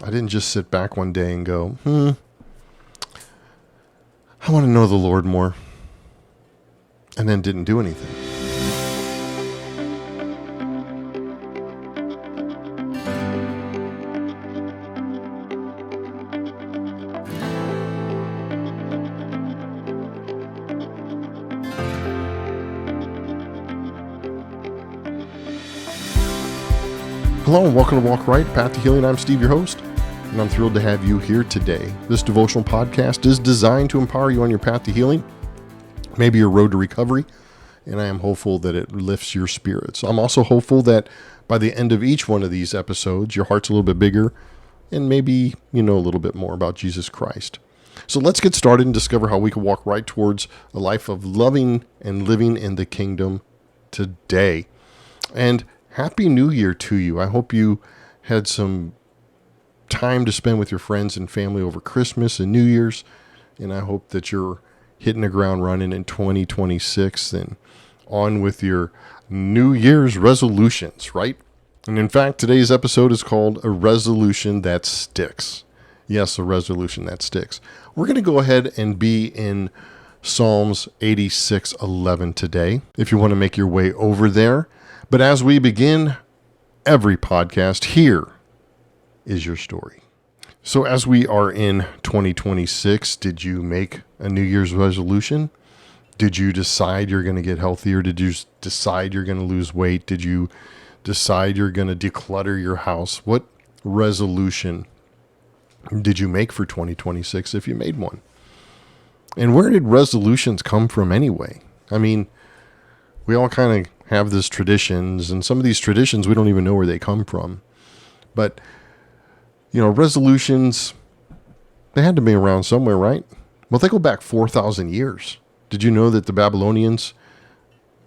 I didn't just sit back one day and go, I want to know the Lord more, and then didn't do anything. Hello and welcome to Walk Right, Path to Healing. I'm Steve, your host, and I'm thrilled to have you here today. This devotional podcast is designed to empower you on your path to healing, maybe your road to recovery, and I am hopeful that it lifts your spirits. I'm also hopeful that by the end of each one of these episodes, your heart's a little bit bigger, and maybe you know a little bit more about Jesus Christ. So let's get started and discover how we can walk right towards a life of loving and living in the kingdom today. And Happy New Year to you. I hope you had some time to spend with your friends and family over Christmas and New Year's. And I hope that you're hitting the ground running in 2026 and on with your New Year's resolutions, right? And in fact, today's episode is called A Resolution That Sticks. Yes, a resolution that sticks. We're going to go ahead and be in Psalms 86:11 today, if you want to make your way over there. But as we begin every podcast, here is your story. So as we are in 2026, did you make a New Year's resolution? Did you decide you're going to get healthier? Did you decide you're going to lose weight? Did you decide you're going to declutter your house? What resolution did you make for 2026 if you made one? And where did resolutions come from anyway? I mean, we all kind of have these traditions, and some of these traditions we don't even know where they come from. But, you know, resolutions, they had to be around somewhere, right? Well, they go back 4,000 years. Did you know that the Babylonians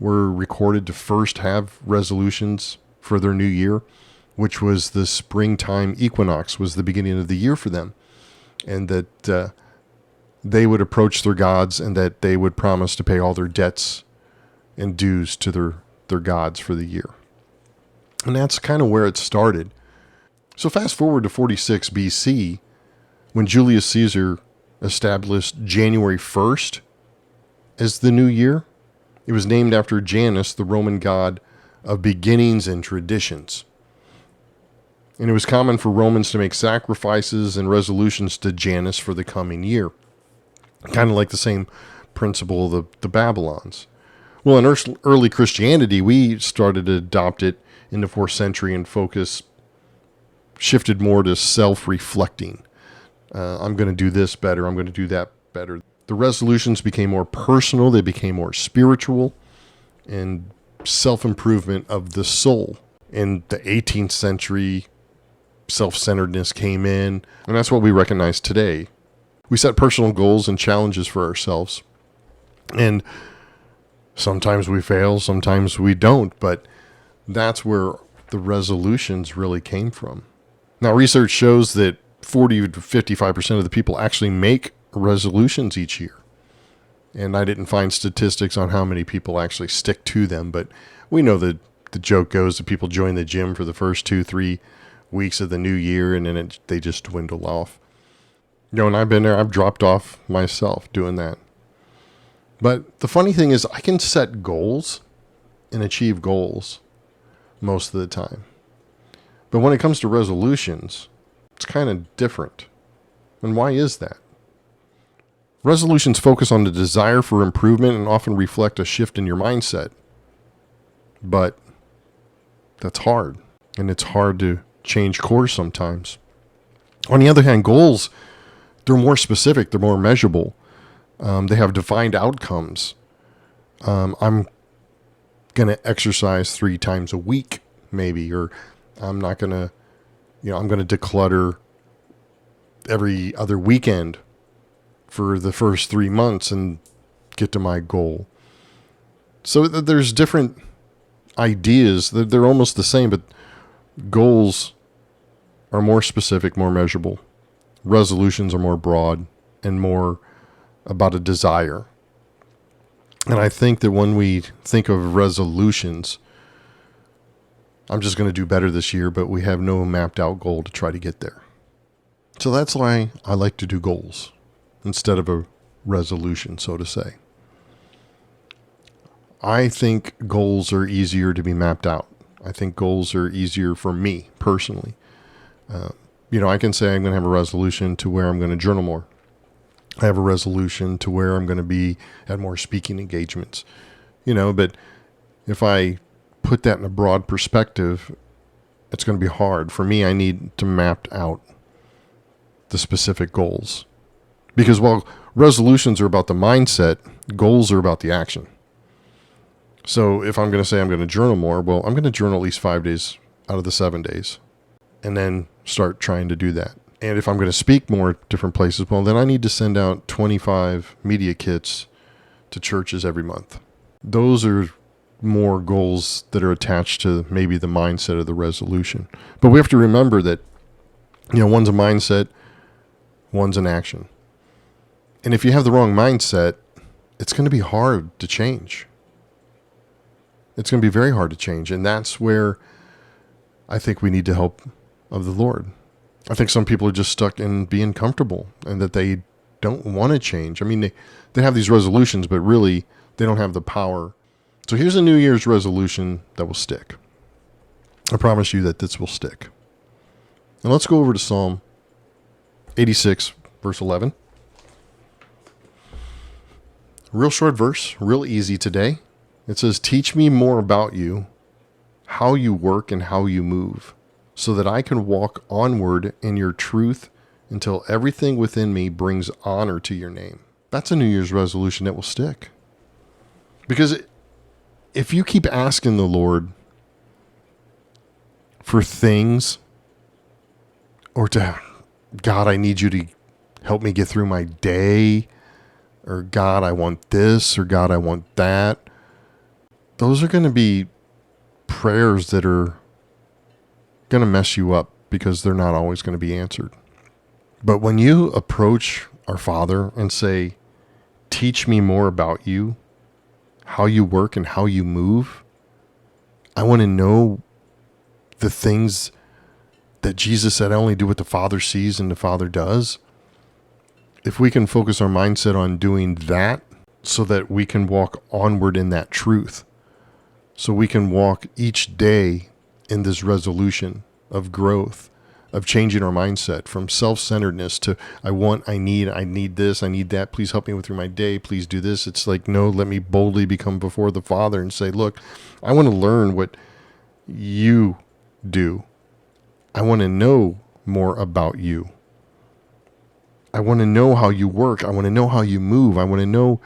were recorded to first have resolutions for their new year, which was the springtime equinox, was the beginning of the year for them, and that they would approach their gods and that they would promise to pay all their debts and dues to their gods for the year. And that's kind of where it started. So fast forward to 46 BC, when Julius Caesar established January 1st as the new year. It was named after Janus, the Roman god of beginnings and traditions. And it was common for Romans to make sacrifices and resolutions to Janus for the coming year. Kind of like the same principle of the Babylons. Well, in early Christianity, we started to adopt it in the 4th century, and focus shifted more to self-reflecting. I'm going to do this better. I'm going to do that better. The resolutions became more personal. They became more spiritual and self-improvement of the soul. In the 18th century, self-centeredness came in, and that's what we recognize today. We set personal goals and challenges for ourselves, and sometimes we fail, sometimes we don't, but that's where the resolutions really came from. Now, research shows that 40 to 55% of the people actually make resolutions each year. And I didn't find statistics on how many people actually stick to them, but we know that the joke goes that people join the gym for the first 2-3 weeks of the new year, and then they just dwindle off. You know, and I've been there, I've dropped off myself doing that. But the funny thing is, I can set goals and achieve goals most of the time. But when it comes to resolutions, it's kind of different. And why is that? Resolutions focus on the desire for improvement and often reflect a shift in your mindset. But that's hard. And it's hard to change course sometimes. On the other hand, goals, they're more specific, they're more measurable. They have defined outcomes. I'm going to exercise 3 times a week, maybe, or I'm not going to, I'm going to declutter every other weekend for the first 3 months and get to my goal. So there's different ideas. They're almost the same, but goals are more specific, more measurable. Resolutions are more broad and more about a desire. And I think that when we think of resolutions, I'm just going to do better this year, but we have no mapped out goal to try to get there. So that's why I like to do goals instead of a resolution, so to say. I think goals are easier to be mapped out. I think goals are easier for me personally. I can say I'm going to have a resolution to where I'm going to journal more. I have a resolution to where I'm going to be at more speaking engagements, but if I put that in a broad perspective, it's going to be hard. For me, I need to map out the specific goals. Because while resolutions are about the mindset, goals are about the action. So if I'm going to say I'm going to journal more, well, I'm going to journal at least 5 days out of the 7 days and then start trying to do that. And if I'm going to speak more at different places, well, then I need to send out 25 media kits to churches every month. Those are more goals that are attached to maybe the mindset of the resolution. But we have to remember that, one's a mindset, one's an action. And if you have the wrong mindset, it's going to be hard to change. It's going to be very hard to change. And that's where I think we need the help of the Lord. I think some people are just stuck in being comfortable and that they don't want to change. I mean, they have these resolutions, but really they don't have the power. So here's a New Year's resolution that will stick. I promise you that this will stick. And let's go over to Psalm 86, verse 11. Real short verse, real easy today. It says, "Teach me more about you, how you work and how you move, so that I can walk onward in your truth until everything within me brings honor to your name." That's a New Year's resolution that will stick. Because if you keep asking the Lord for things, or to, God, I need you to help me get through my day, or God, I want this, or God, I want that, those are going to be prayers that are going to mess you up because they're not always going to be answered. But when you approach our Father and say, "Teach me more about you, how you work and how you move. I want to know the things that Jesus said, I only do what the Father sees and the Father does." If we can focus our mindset on doing that so that we can walk onward in that truth, so we can walk each day in this resolution of growth, of changing our mindset from self-centeredness to I need this, I need that. Please help me through my day. Please do this. It's like, no, let me boldly become before the Father and say, look, I want to learn what you do. I want to know more about you. I want to know how you work. I want to know how you move. I want to know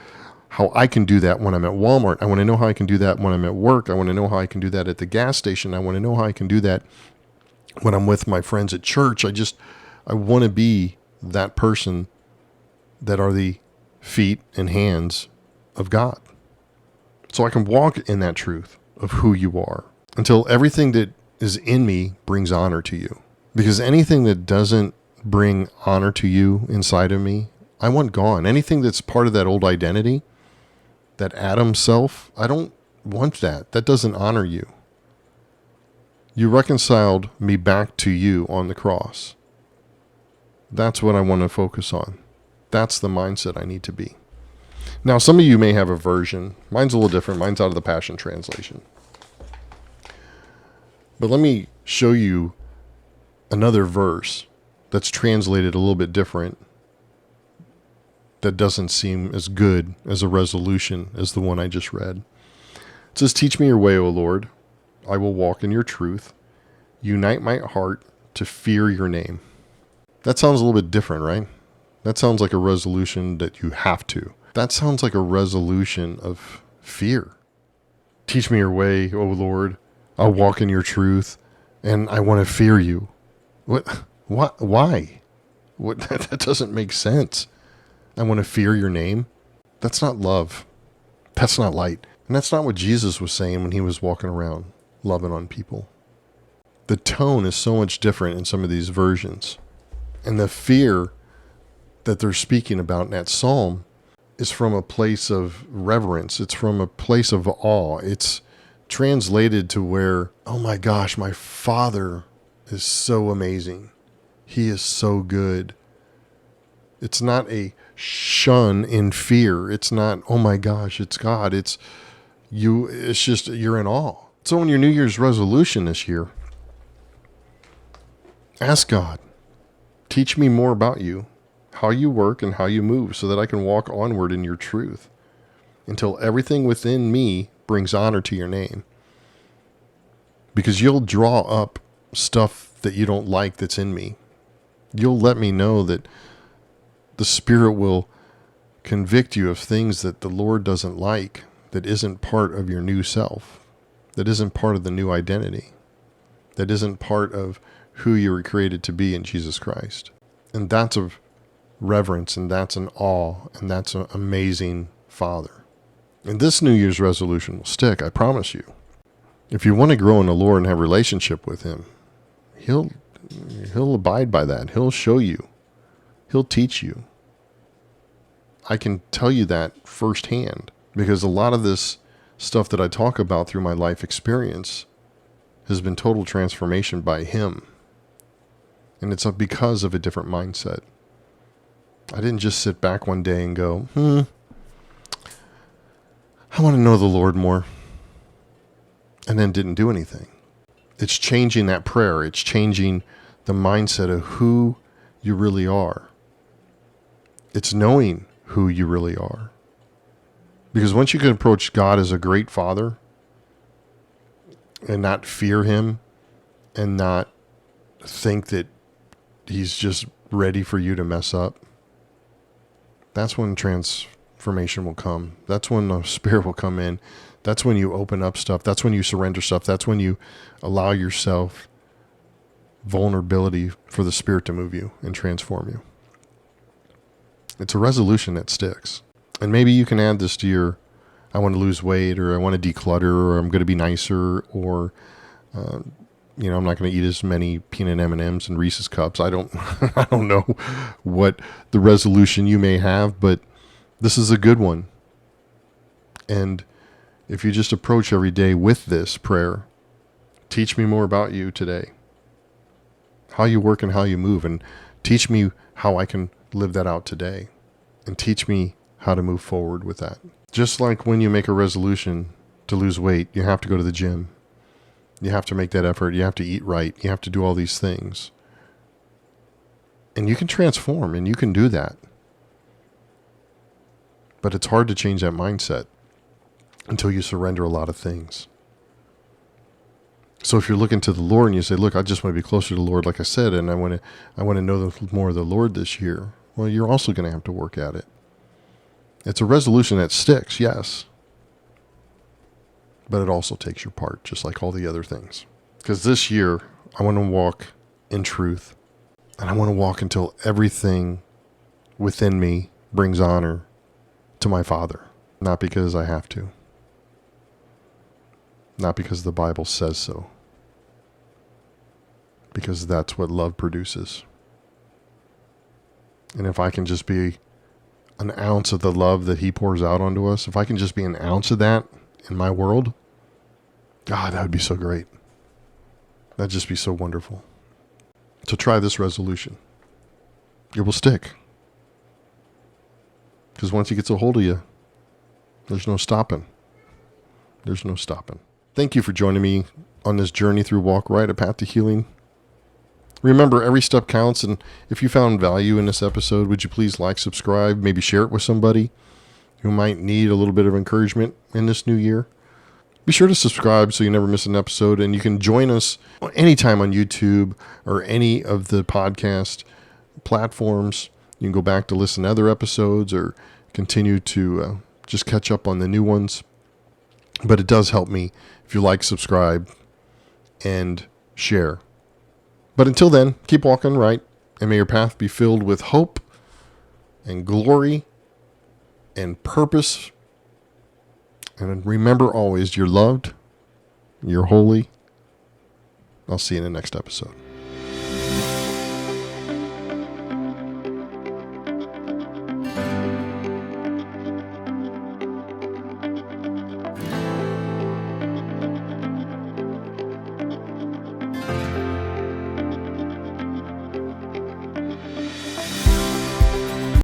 how I can do that when I'm at Walmart. I want to know how I can do that when I'm at work. I want to know how I can do that at the gas station. I want to know how I can do that when I'm with my friends at church. I want to be that person that are the feet and hands of God. So I can walk in that truth of who you are until everything that is in me brings honor to you. Because anything that doesn't bring honor to you inside of me, I want gone. Anything that's part of that old identity, that Adam self, I don't want that. That doesn't honor you. You reconciled me back to you on the cross. That's what I want to focus on. That's the mindset I need to be. Now, some of you may have a version. Mine's a little different. Mine's out of the Passion Translation. But let me show you another verse that's translated a little bit different, that doesn't seem as good as a resolution as the one I just read. It says, "Teach me your way, O Lord. I will walk in your truth. Unite my heart to fear your name." That sounds a little bit different, right? That sounds like a resolution that you have to. That sounds like a resolution of fear. Teach me your way, O Lord. I'll walk in your truth, and I want to fear you. What? Why? That doesn't make sense. I want to fear your name. That's not love. That's not light. And that's not what Jesus was saying when he was walking around loving on people. The tone is so much different in some of these versions. And the fear that they're speaking about in that psalm is from a place of reverence. It's from a place of awe. It's translated to where, oh my gosh, my Father is so amazing. He is so good. It's not a shun in fear. It's not, oh my gosh, it's God. It's you. It's just, you're in awe. So on your New Year's resolution this year, ask God, teach me more about you, how you work and how you move, so that I can walk onward in your truth until everything within me brings honor to your name. Because you'll draw up stuff that you don't like that's in me. You'll let me know that the Spirit will convict you of things that the Lord doesn't like, that isn't part of your new self, that isn't part of the new identity, that isn't part of who you were created to be in Jesus Christ. And that's a reverence, and that's an awe, and that's an amazing Father. And this New Year's resolution will stick, I promise you. If you want to grow in the Lord and have a relationship with Him, He'll abide by that. He'll show you. He'll teach you. I can tell you that firsthand, because a lot of this stuff that I talk about through my life experience has been total transformation by Him. And it's because of a different mindset. I didn't just sit back one day and go, I want to know the Lord more, and then didn't do anything. It's changing that prayer. It's changing the mindset of who you really are. It's knowing who you really are. Because once you can approach God as a great Father and not fear Him and not think that He's just ready for you to mess up, that's when transformation will come. That's when the Spirit will come in. That's when you open up stuff. That's when you surrender stuff. That's when you allow yourself vulnerability for the Spirit to move you and transform you. It's a resolution that sticks. And maybe you can add this to your, I want to lose weight, or I want to declutter, or I'm going to be nicer, or, I'm not going to eat as many peanut M&Ms and Reese's cups. I don't know what the resolution you may have, but this is a good one. And if you just approach every day with this prayer, teach me more about you today, how you work and how you move, and teach me how I can live that out today, and teach me how to move forward with that. Just like when you make a resolution to lose weight, you have to go to the gym. You have to make that effort. You have to eat right. You have to do all these things. And you can transform, and you can do that. But it's hard to change that mindset until you surrender a lot of things. So if you're looking to the Lord and you say, look, I just want to be closer to the Lord, like I said, and I want to know more of the Lord this year, well, you're also going to have to work at it. It's a resolution that sticks, yes. But it also takes your part, just like all the other things. Because this year, I want to walk in truth. And I want to walk until everything within me brings honor to my Father. Not because I have to. Not because the Bible says so. Because that's what love produces. And if I can just be an ounce of the love that He pours out onto us, if I can just be an ounce of that in my world, God, that would be so great. That'd just be so wonderful. So try this resolution. It will stick. Because once He gets a hold of you, there's no stopping. There's no stopping. Thank you for joining me on this journey through Walk Right, a path to healing. Remember, every step counts, and if you found value in this episode, would you please like, subscribe, maybe share it with somebody who might need a little bit of encouragement in this new year? Be sure to subscribe so you never miss an episode, and you can join us anytime on YouTube or any of the podcast platforms. You can go back to listen to other episodes or continue to just catch up on the new ones. But it does help me if you like, subscribe, and share. But until then, keep walking right, and may your path be filled with hope and glory and purpose. And remember always, you're loved, you're holy. I'll see you in the next episode.